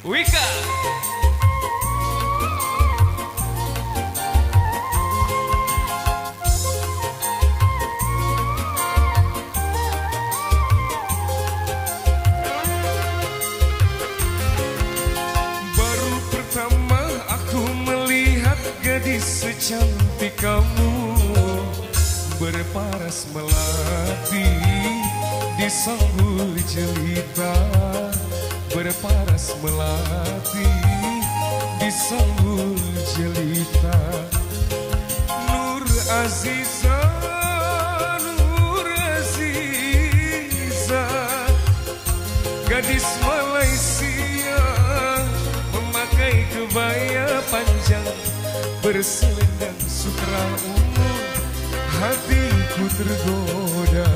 Wika. Baru pertama aku melihat gadis secantik kamu, berparas melati di sambul jelita, berparas melati di sambul jelita. Nur Aziza, Nur Aziza, gadis Malaysia memakai kebaya panjang berselendang sutra ungu, hatiku tergoda.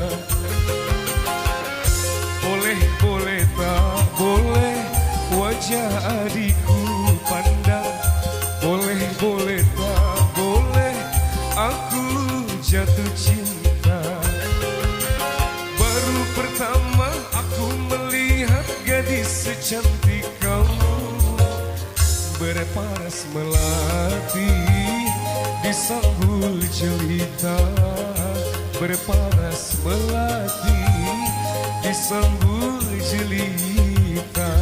Boleh tak boleh wajah adikku pandang, boleh tak boleh aku jatuh cinta. Baru pertama aku melihat gadis secantik kamu, berparas melati di sambul jelita, berparas melati di sambul jelita.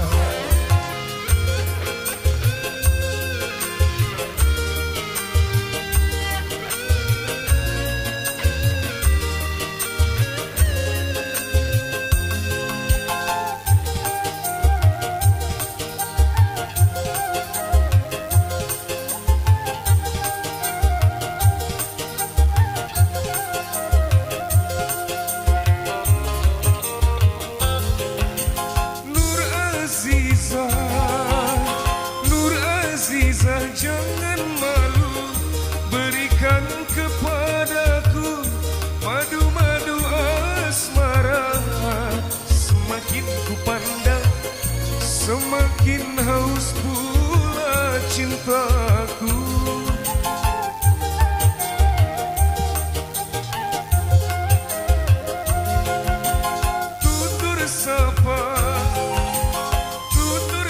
Nur Aziza, jangan malu, berikan kepadaku madu-madu asmara. Semakin ku pandang, semakin haus pula cintaku.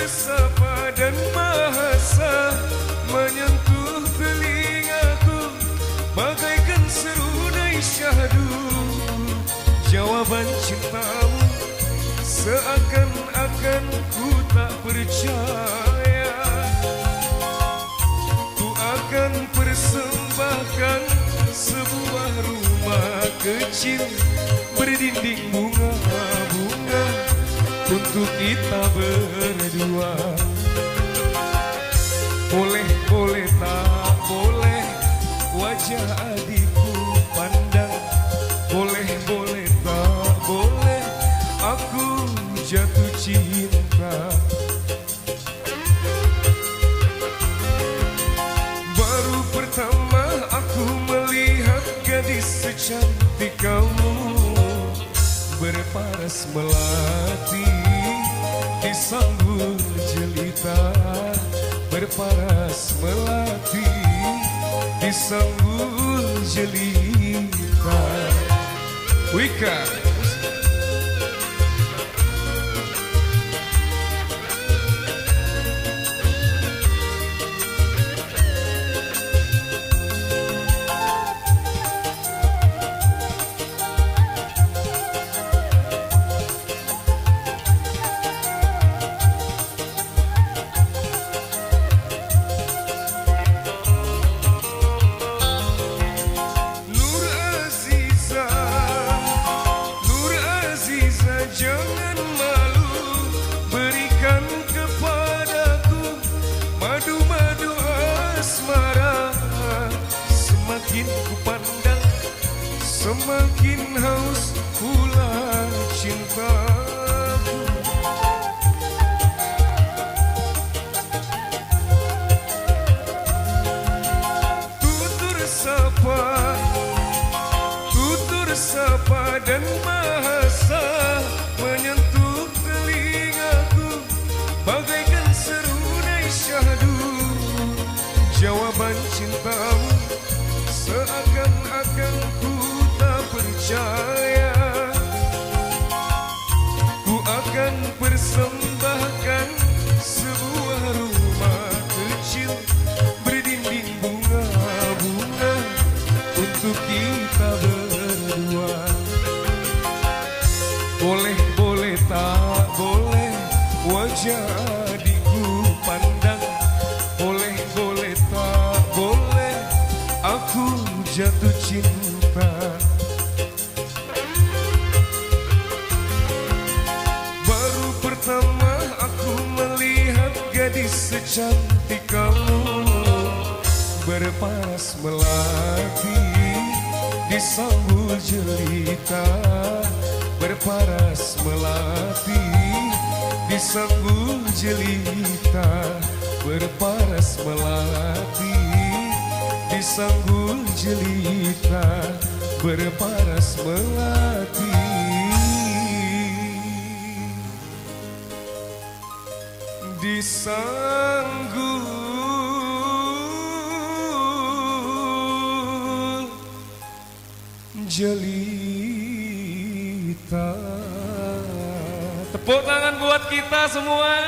Sapa dan bahasa menyentuh telingaku bagaikan serunai syahdu. Jawaban cintamu seakan-akan ku tak percaya. Ku akan persembahkan sebuah rumah kecil berdinding bunga-bunga untuk kita berdua. Boleh tak boleh wajah adikku pandang, boleh tak boleh aku jatuh cinta. Baru pertama aku melihat gadis secantik kamu, berparas melati di sambul jelita, berparas melati di sambul jelita. Wika. Jangan malu, berikan kepadaku madu-madu asmara. Semakin ku pandang, semakin haus pula cintaku. Tutur sapa dan bahasa menyentuh telingaku bagaikan serunai syahdu. Jawaban cintamu seakan-akan ku tak percaya. Ku akan persembahkan sebuah tadiku pandang, boleh tak boleh aku jatuh cinta. Baru pertama aku melihat gadis secantik kamu, berparas melati di sambul jelita, berparas melati di sambul jelita, berparas melati di sambul jelita, berparas melati di sambul jelita. Tepuk tangan buat kita semua.